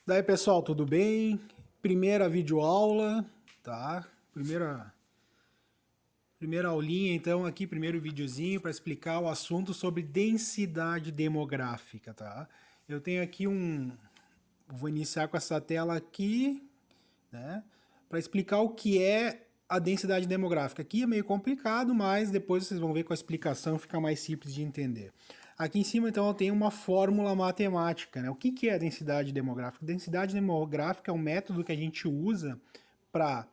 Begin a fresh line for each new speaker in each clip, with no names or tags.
Daí pessoal, tudo bem? Primeira videoaula, tá? Primeira aulinha então aqui, primeiro videozinho para explicar o assunto sobre densidade demográfica, tá? Eu tenho aqui vou iniciar com essa tela aqui, né? Para explicar o que é a densidade demográfica. Aqui é meio complicado, mas depois vocês vão ver com a explicação fica mais simples de entender. Aqui em cima, então, eu tenho uma fórmula matemática, né? O que é a densidade demográfica? Densidade demográfica é um método que a gente usa para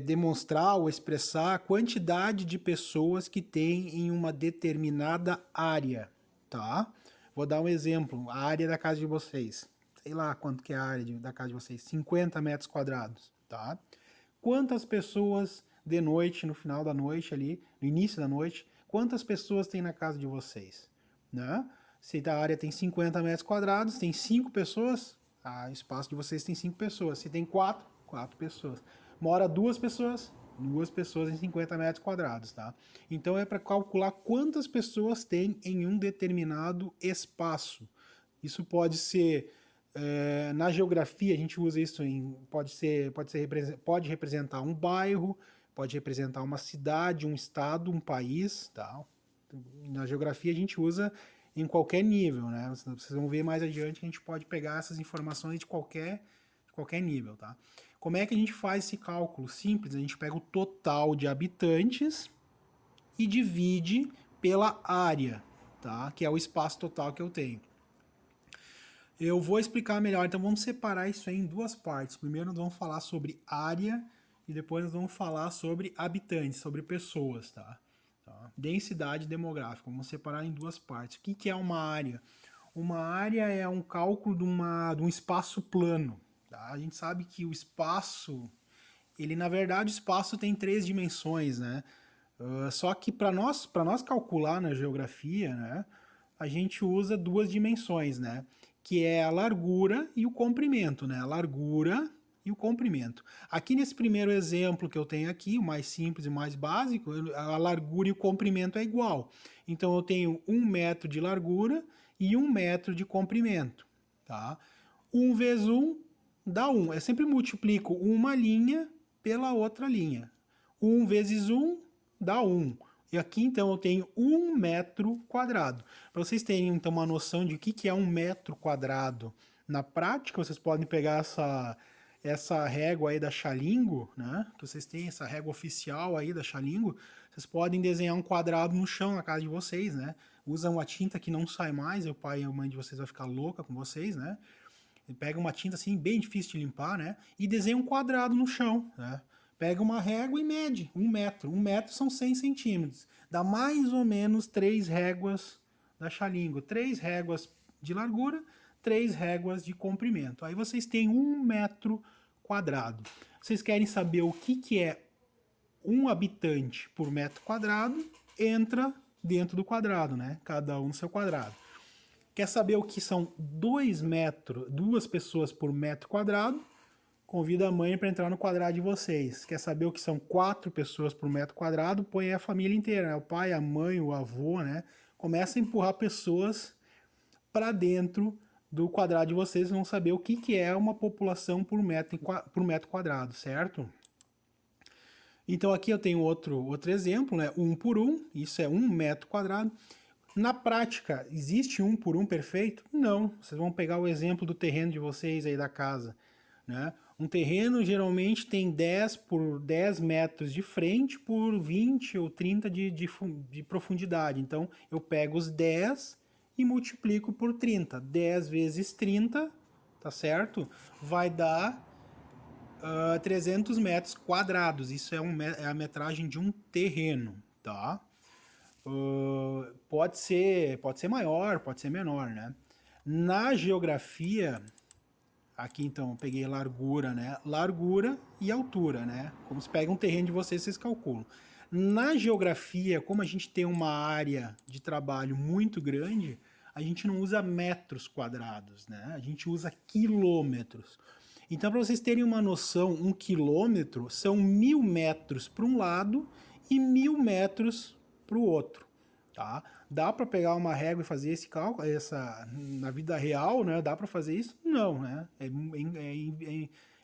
demonstrar ou expressar a quantidade de pessoas que tem em uma determinada área, tá? Vou dar um exemplo, a área da casa de vocês. Sei lá quanto que é a área da casa de vocês, 50 metros quadrados, tá? Quantas pessoas de noite, no final da noite ali, no início da noite, quantas pessoas tem na casa de vocês, né? Se a área tem 50 metros quadrados, tem 5 pessoas, o espaço de vocês tem 5 pessoas. Se tem 4, 4 pessoas. Mora duas pessoas em 50 metros quadrados, tá? Então é para calcular quantas pessoas tem em um determinado espaço. Isso pode ser na geografia a gente usa isso em pode representar um bairro, pode representar uma cidade, um estado, um país, tá? Na geografia a gente usa em qualquer nível, né? Vocês vão ver mais adiante que a gente pode pegar essas informações de qualquer nível, tá? Como é que a gente faz esse cálculo? Simples, a gente pega o total de habitantes e divide pela área, tá? Que é o espaço total que eu tenho. Eu vou explicar melhor, então vamos separar isso aí em duas partes. Primeiro nós vamos falar sobre área e depois nós vamos falar sobre habitantes, sobre pessoas, tá? Densidade demográfica, vamos separar em duas partes. O que é uma área? Uma área é um cálculo de um espaço plano, tá? A gente sabe que o espaço, ele na verdade o espaço tem três dimensões, né? Só que para nós calcular na geografia, né, a gente usa duas dimensões, né, que é a largura e o comprimento, né, a largura e o comprimento. Aqui nesse primeiro exemplo que eu tenho aqui, o mais simples e mais básico, a largura e o comprimento é igual. Então eu tenho 1 metro de largura e 1 metro de comprimento, tá? 1 vezes 1 dá 1. Eu sempre multiplico uma linha pela outra linha. 1 vezes 1 dá 1. E aqui então eu tenho 1 metro quadrado. Para vocês terem então uma noção de o que é 1 metro quadrado na prática, vocês podem pegar essa régua aí da Xalingo, né? Que vocês têm essa régua oficial aí da Xalingo. Vocês podem desenhar um quadrado no chão na casa de vocês, né? Usa uma tinta que não sai mais, o pai e a mãe de vocês vai ficar louca com vocês, né? Pega uma tinta assim bem difícil de limpar, né? E desenha um quadrado no chão, né? Pega uma régua e mede 1 metro. 1 metro são 100 centímetros. Dá mais ou menos 3 réguas da Xalingo. 3 réguas de largura, 3 réguas de comprimento. Aí vocês têm 1 metro quadrado. Vocês querem saber o que é um habitante por metro quadrado? Entra dentro do quadrado, né? Cada um no seu quadrado. Quer saber o que são 2 metros, duas pessoas por metro quadrado? Convida a mãe para entrar no quadrado de vocês. Quer saber o que são 4 pessoas por metro quadrado? Põe a família inteira, né? O pai, a mãe, o avô, né? Começa a empurrar pessoas para dentro do quadrado de vocês. Vocês vão saber o que é uma população por metro quadrado, certo? Então aqui eu tenho outro exemplo, né? 1 por 1, isso é 1 metro quadrado. Na prática, existe 1 por 1 perfeito? Não. Vocês vão pegar o exemplo do terreno de vocês aí da casa, né? Um terreno geralmente tem 10 por 10 metros de frente por 20 ou 30 de profundidade. Então, eu pego os 10 e multiplico por 30. 10 vezes 30, tá certo? Vai dar 300 metros quadrados. Isso é a metragem de um terreno, tá? Pode ser maior, pode ser menor, né? Na geografia, aqui então eu peguei largura, né? Largura e altura, né? Como se pega um terreno de vocês, vocês calculam. Na geografia, como a gente tem uma área de trabalho muito grande, a gente não usa metros quadrados, né? A gente usa quilômetros. Então, para vocês terem uma noção, 1 quilômetro são 1.000 metros para um lado e 1.000 metros para o outro, tá? Dá para pegar uma régua e fazer esse cálculo, na vida real, né? Dá para fazer isso? Não, né?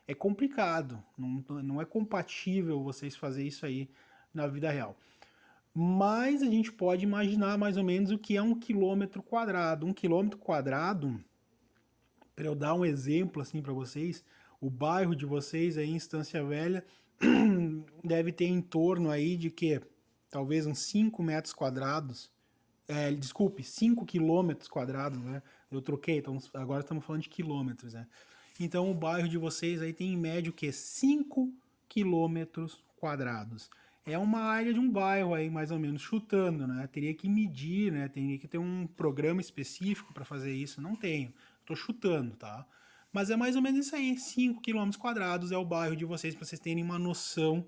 É complicado, não é compatível vocês fazer isso aí na vida real. Mas a gente pode imaginar mais ou menos o que é 1 quilômetro quadrado. 1 quilômetro quadrado, para eu dar um exemplo assim para vocês, o bairro de vocês aí em Estância Velha deve ter em torno aí de que talvez uns 5 metros quadrados, desculpe, 5 quilômetros quadrados, né? Eu troquei, então agora estamos falando de quilômetros, né? Então o bairro de vocês aí tem em média o quê? 5 quilômetros quadrados. É uma área de um bairro aí, mais ou menos, chutando, né? Teria que medir, né? Teria que ter um programa específico para fazer isso. Não tenho. Estou chutando, tá? Mas é mais ou menos isso aí. 5 quilômetros quadrados é o bairro de vocês, para vocês terem uma noção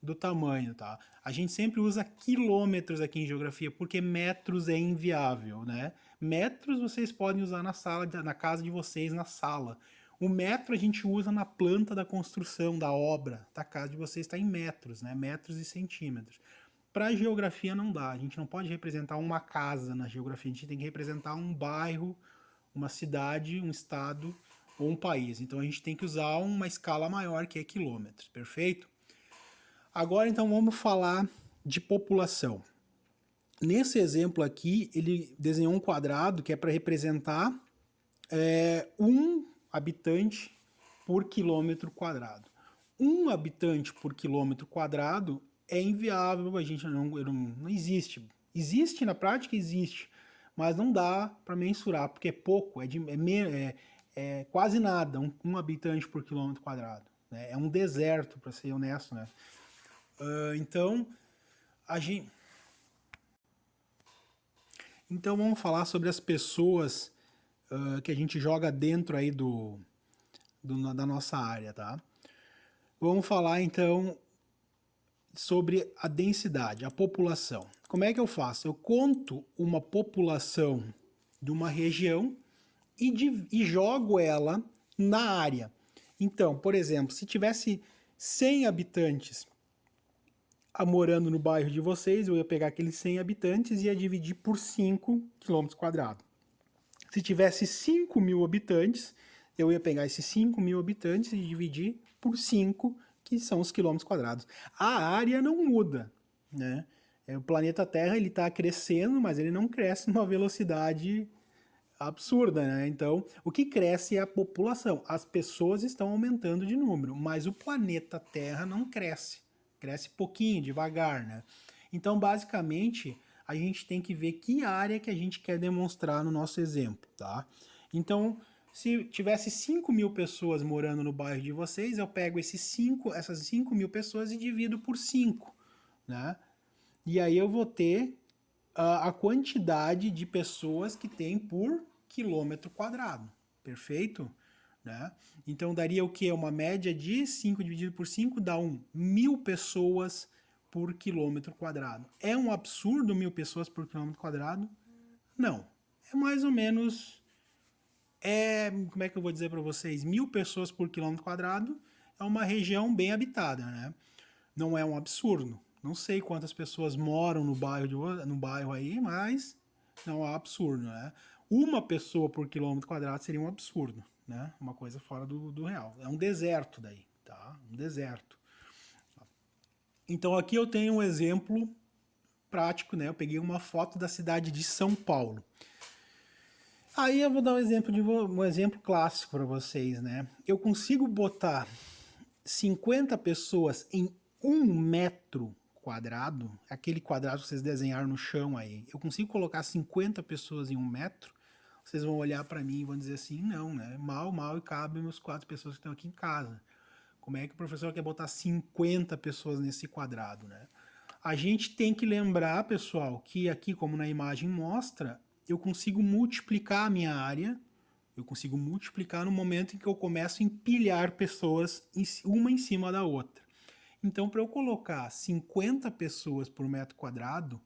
do tamanho, tá? A gente sempre usa quilômetros aqui em geografia, porque metros é inviável, né? Metros vocês podem usar na sala, na casa de vocês, na sala. O metro a gente usa na planta da construção, da obra. A casa de vocês está em metros, né? Metros e centímetros. Para geografia não dá. A gente não pode representar uma casa na geografia. A gente tem que representar um bairro, uma cidade, um estado ou um país. Então a gente tem que usar uma escala maior, que é quilômetros. Perfeito? Agora então vamos falar de população. Nesse exemplo aqui, ele desenhou um quadrado que é para representar um habitante por quilômetro quadrado. Um habitante por quilômetro quadrado é inviável, a gente não existe. Existe na prática, existe, mas não dá para mensurar, porque é pouco, é quase nada, um habitante por quilômetro quadrado. Né? É um deserto, para ser honesto. Né? Então, a gente, então vamos falar sobre as pessoas que a gente joga dentro aí da nossa área, tá? Vamos falar então sobre a densidade, a população. Como é que eu faço? Eu conto uma população de uma região e jogo ela na área. Então, por exemplo, se tivesse 100 habitantes morando no bairro de vocês, eu ia pegar aqueles 100 habitantes e ia dividir por 5 quilômetros quadrados. Se tivesse 5.000 habitantes, eu ia pegar esses 5.000 habitantes e dividir por 5, que são os quilômetros quadrados. A área não muda, né? O planeta Terra ele está crescendo, mas ele não cresce numa velocidade absurda, né? Então, o que cresce é a população. As pessoas estão aumentando de número, mas o planeta Terra não cresce. Cresce pouquinho, devagar, né? Então, basicamente, a gente tem que ver que área que a gente quer demonstrar no nosso exemplo, tá? Então, se tivesse 5.000 pessoas morando no bairro de vocês, eu pego essas 5.000 pessoas e divido por 5, né? E aí eu vou ter a quantidade de pessoas que tem por quilômetro quadrado, perfeito? Né? Então daria o que? Uma média de 5 dividido por 5 dá 1.000 pessoas por quilômetro quadrado. É um absurdo 1.000 pessoas por quilômetro quadrado? Não. É mais ou menos, como é que eu vou dizer para vocês? 1.000 pessoas por quilômetro quadrado é uma região bem habitada, né? Não é um absurdo. Não sei quantas pessoas moram no bairro aí, mas não é um absurdo, né? Uma pessoa por quilômetro quadrado seria um absurdo, né? Uma coisa fora do real. É um deserto daí, tá? Um deserto. Então aqui eu tenho um exemplo prático, né? Eu peguei uma foto da cidade de São Paulo. Aí eu vou dar um exemplo clássico para vocês, né? Eu consigo botar 50 pessoas em 1 metro quadrado, aquele quadrado que vocês desenharam no chão aí, eu consigo colocar 50 pessoas em 1 metro, vocês vão olhar para mim e vão dizer assim, não, né? Mal e cabem as 4 pessoas que estão aqui em casa. Como é que o professor quer botar 50 pessoas nesse quadrado, né? A gente tem que lembrar, pessoal, que aqui, como na imagem mostra, eu consigo multiplicar a minha área, eu consigo multiplicar no momento em que eu começo a empilhar pessoas uma em cima da outra. Então, para eu colocar 50 pessoas por metro quadrado,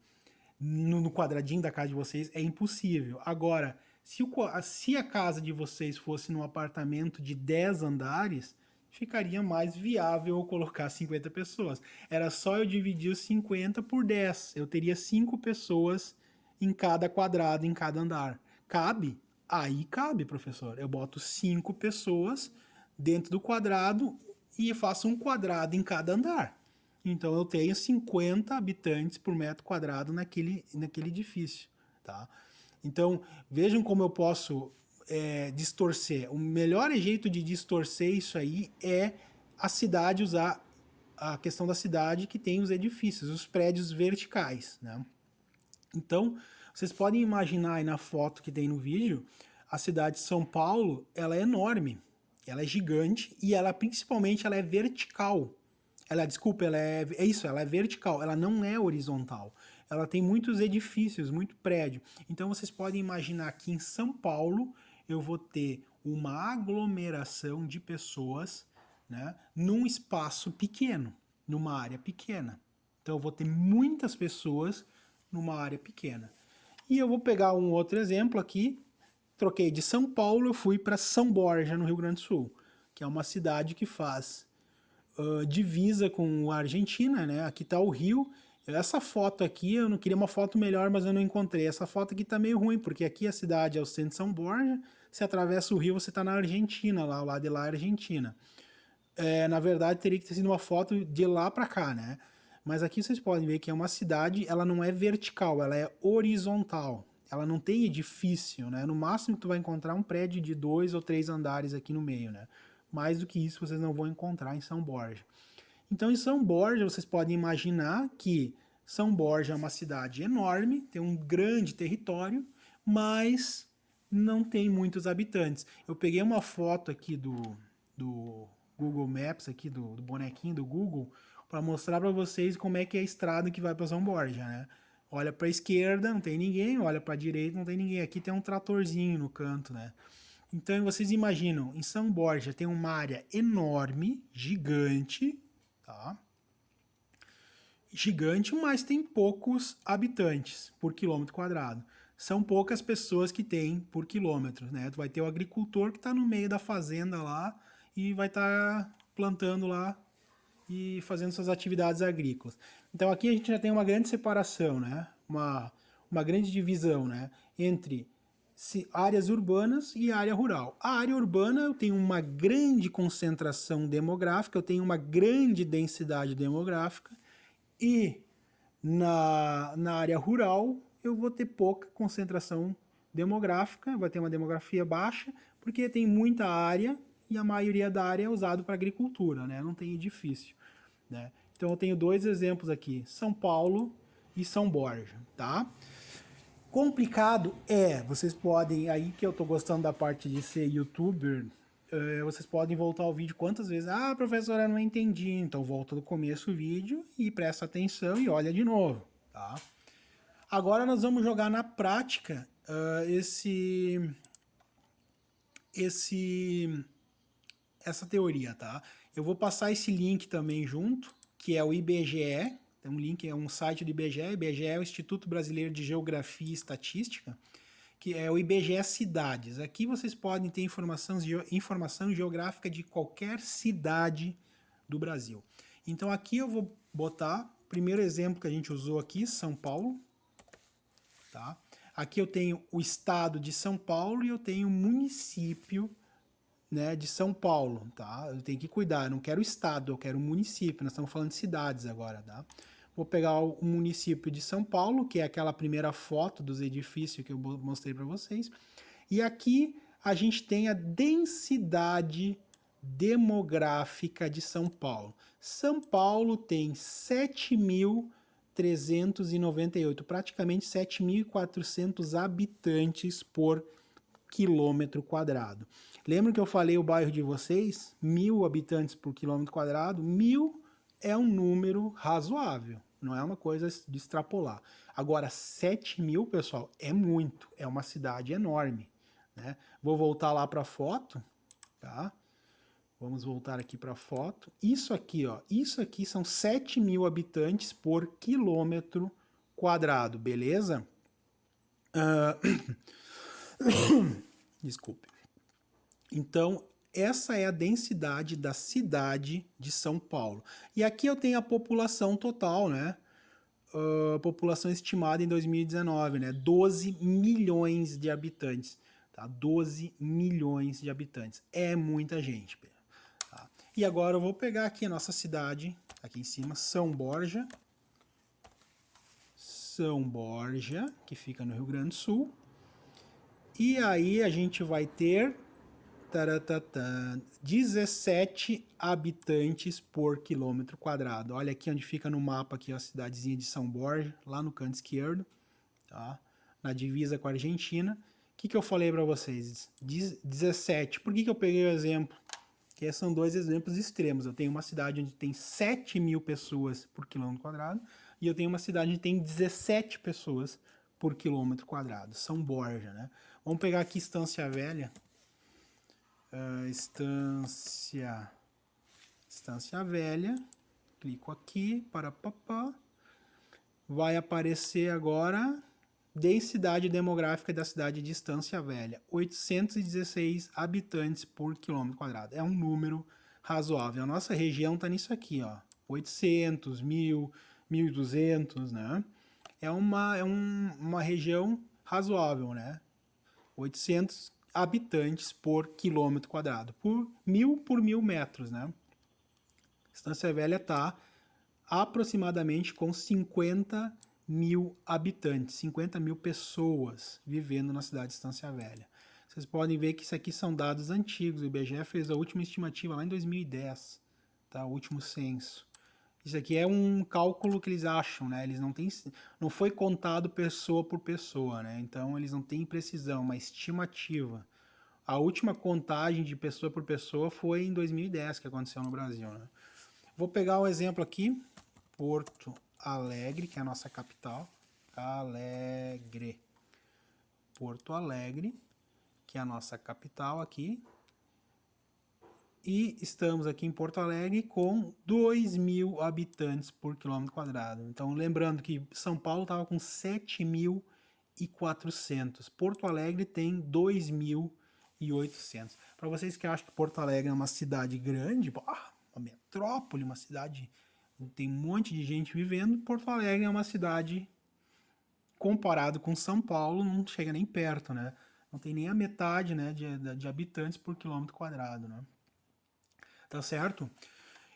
no quadradinho da casa de vocês, é impossível. Agora, se a casa de vocês fosse num apartamento de 10 andares, ficaria mais viável eu colocar 50 pessoas. Era só eu dividir os 50 por 10. Eu teria 5 pessoas em cada quadrado, em cada andar. Cabe? Aí cabe, professor. Eu boto 5 pessoas dentro do quadrado e faço um quadrado em cada andar. Então eu tenho 50 habitantes por metro quadrado naquele edifício, tá? Então vejam como eu posso distorcer. O melhor jeito de distorcer isso aí é a cidade usar a questão da cidade que tem os edifícios, os prédios verticais, né? Então, vocês podem imaginar aí na foto que tem no vídeo, a cidade de São Paulo, ela é enorme, ela é gigante e ela principalmente ela é vertical. Desculpa, ela é vertical, ela não é horizontal. Ela tem muitos edifícios, muito prédio. Então vocês podem imaginar que em São Paulo eu vou ter uma aglomeração de pessoas, né, num espaço pequeno, numa área pequena. Então eu vou ter muitas pessoas numa área pequena. E eu vou pegar um outro exemplo aqui. Troquei de São Paulo, eu fui para São Borja, no Rio Grande do Sul, que é uma cidade que faz divisa com a Argentina, né? Aqui está o Rio. Essa foto aqui, eu não queria uma foto melhor, mas eu não encontrei. Essa foto aqui tá meio ruim, porque aqui a cidade é o centro de São Borja, você atravessa o rio, você está na Argentina, lá, o lado de lá é Argentina. Na verdade, teria que ter sido uma foto de lá para cá, né? Mas aqui vocês podem ver que é uma cidade, ela não é vertical, ela é horizontal. Ela não tem edifício, né? No máximo tu vai encontrar um prédio de 2 ou 3 andares aqui no meio, né? Mais do que isso vocês não vão encontrar em São Borja. Então, em São Borja, vocês podem imaginar que São Borja é uma cidade enorme, tem um grande território, mas não tem muitos habitantes. Eu peguei uma foto aqui do Google Maps, aqui do bonequinho do Google, para mostrar para vocês como é que é a estrada que vai para São Borja, né? Olha para a esquerda, não tem ninguém, olha para a direita, não tem ninguém. Aqui tem um tratorzinho no canto, né? Então vocês imaginam, em São Borja tem uma área enorme, gigante, tá? Gigante, mas tem poucos habitantes por quilômetro quadrado. São poucas pessoas que tem por quilômetro, né? Tu vai ter o agricultor que está no meio da fazenda lá e vai estar plantando lá e fazendo suas atividades agrícolas. Então aqui a gente já tem uma grande separação, né? Uma grande divisão, né? Entre áreas urbanas e área rural. A área urbana eu tenho uma grande concentração demográfica, eu tenho uma grande densidade demográfica, e na área rural eu vou ter pouca concentração demográfica, vai ter uma demografia baixa, porque tem muita área e a maioria da área é usada para agricultura, né? Não tem edifício, né? Então eu tenho dois exemplos aqui, São Paulo e São Borja, tá? Complicado vocês podem, aí que eu tô gostando da parte de ser youtuber, vocês podem voltar o vídeo quantas vezes. Ah, professor, eu não entendi. Então volta do começo o vídeo e presta atenção e olha de novo, tá? Agora nós vamos jogar na prática essa teoria, tá? Eu vou passar esse link também junto, que é o IBGE. Tem um link, é um site do IBGE. IBGE é o Instituto Brasileiro de Geografia e Estatística, que é o IBGE Cidades. Aqui vocês podem ter informação geográfica de qualquer cidade do Brasil. Então aqui eu vou botar o primeiro exemplo que a gente usou aqui, São Paulo. Tá? Aqui eu tenho o estado de São Paulo e eu tenho o município, né, de São Paulo. Tá? Eu tenho que cuidar, eu não quero o estado, eu quero o município. Nós estamos falando de cidades agora. Tá? Vou pegar o município de São Paulo, que é aquela primeira foto dos edifícios que eu mostrei para vocês. E aqui a gente tem a densidade demográfica de São Paulo. São Paulo tem 7.398, praticamente 7.400 habitantes por quilômetro quadrado. Lembra que eu falei o bairro de vocês? 1.000 habitantes por quilômetro quadrado? 1.000 é um número razoável, não é uma coisa de extrapolar. Agora, 7.000, pessoal, é muito, é uma cidade enorme, né? Vou voltar lá para a foto, tá? Vamos voltar aqui para a foto. Isso aqui, ó, isso aqui são 7.000 habitantes por quilômetro quadrado, beleza? Desculpe. Então, essa é a densidade da cidade de São Paulo. E aqui eu tenho a população total, né? população estimada em 2019, né? 12 milhões de habitantes, tá? 12 milhões de habitantes. É muita gente, tá? E agora eu vou pegar aqui a nossa cidade, aqui em cima, São Borja. São Borja, que fica no Rio Grande do Sul. E aí a gente vai ter 17 habitantes por quilômetro quadrado. Olha aqui onde fica no mapa aqui a cidadezinha de São Borja, lá no canto esquerdo, tá? Na divisa com a Argentina. O que eu falei para vocês? 17. Por que eu peguei o exemplo? Que são dois exemplos extremos. Eu tenho uma cidade onde tem 7 mil pessoas por quilômetro quadrado e eu tenho uma cidade onde tem 17 pessoas por quilômetro quadrado. São Borja, né? Vamos pegar aqui Estância Velha. Estância Velha. Clico aqui, para papá. Vai aparecer agora densidade demográfica da cidade de Estância Velha. 816 habitantes por quilômetro quadrado. É um número razoável. A nossa região está nisso aqui, ó. 800, 1000, 1200, né? É uma região razoável, né? 800 habitantes por quilômetro quadrado. Por 1000 metros, né? Estância Velha está aproximadamente com 50 mil habitantes, 50 mil pessoas vivendo na cidade de Estância Velha. Vocês podem ver que isso aqui são dados antigos. O IBGE fez a última estimativa lá em 2010, tá? O último censo. Isso aqui é um cálculo que eles acham, né? Eles não foi contado pessoa por pessoa, né? Então eles não têm precisão, uma estimativa. A última contagem de pessoa por pessoa foi em 2010 que aconteceu no Brasil, né? Vou pegar um exemplo aqui, Porto Alegre, que é a nossa capital. Alegre. Porto Alegre, que é a nossa capital aqui. E estamos aqui em Porto Alegre com 2.000 habitantes por quilômetro quadrado. Então, lembrando que São Paulo estava com 7.400. Porto Alegre tem 2.800. Para vocês que acham que Porto Alegre é uma cidade grande, uma metrópole, uma cidade tem um monte de gente vivendo, Porto Alegre é uma cidade, comparado com São Paulo, não chega nem perto, né? Não tem nem a metade, né, de habitantes por quilômetro quadrado, né? Tá certo?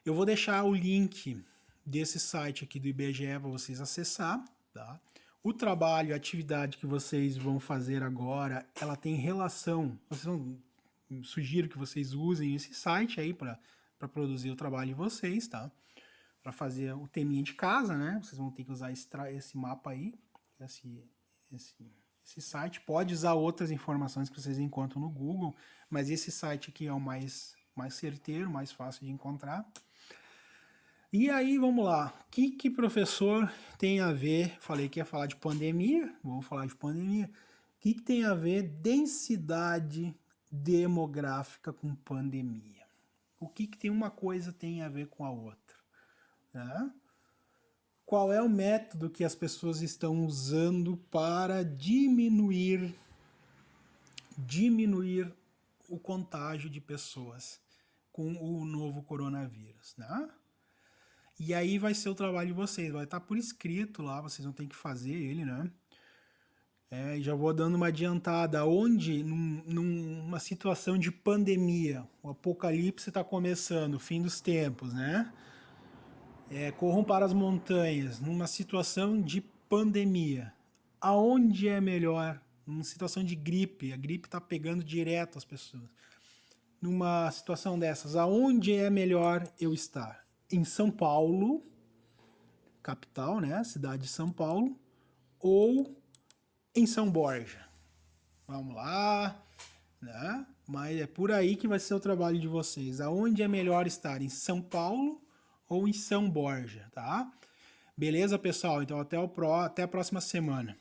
Eu vou deixar o link desse site aqui do IBGE para vocês acessar, tá? O trabalho, a atividade que vocês vão fazer agora, ela tem relação, sugiro que vocês usem esse site aí para produzir o trabalho de vocês, tá? Para fazer o teminha de casa, né? Vocês vão ter que usar esse mapa aí, esse site. Pode usar outras informações que vocês encontram no Google, mas esse site aqui é o mais certeiro, mais fácil de encontrar. E aí, vamos lá. O que professor tem a ver? Falei que ia falar de pandemia, vamos falar de pandemia. O que tem a ver densidade demográfica com pandemia? O que tem uma coisa tem a ver com a outra? Né? Qual é o método que as pessoas estão usando para diminuir o contágio de pessoas com o novo coronavírus, né? E aí vai ser o trabalho de vocês, vai estar por escrito lá, vocês vão ter que fazer ele, né? E já vou dando uma adiantada, onde numa situação de pandemia, o apocalipse está começando, o fim dos tempos, né? Corram para as montanhas, numa situação de pandemia. Aonde é melhor? Numa situação de gripe, a gripe está pegando direto as pessoas. Numa situação dessas, aonde é melhor eu estar? Em São Paulo, capital, né? Cidade de São Paulo, ou em São Borja. Vamos lá, né? Mas é por aí que vai ser o trabalho de vocês. Aonde é melhor estar? Em São Paulo ou em São Borja, tá? Beleza, pessoal? Então até a próxima semana.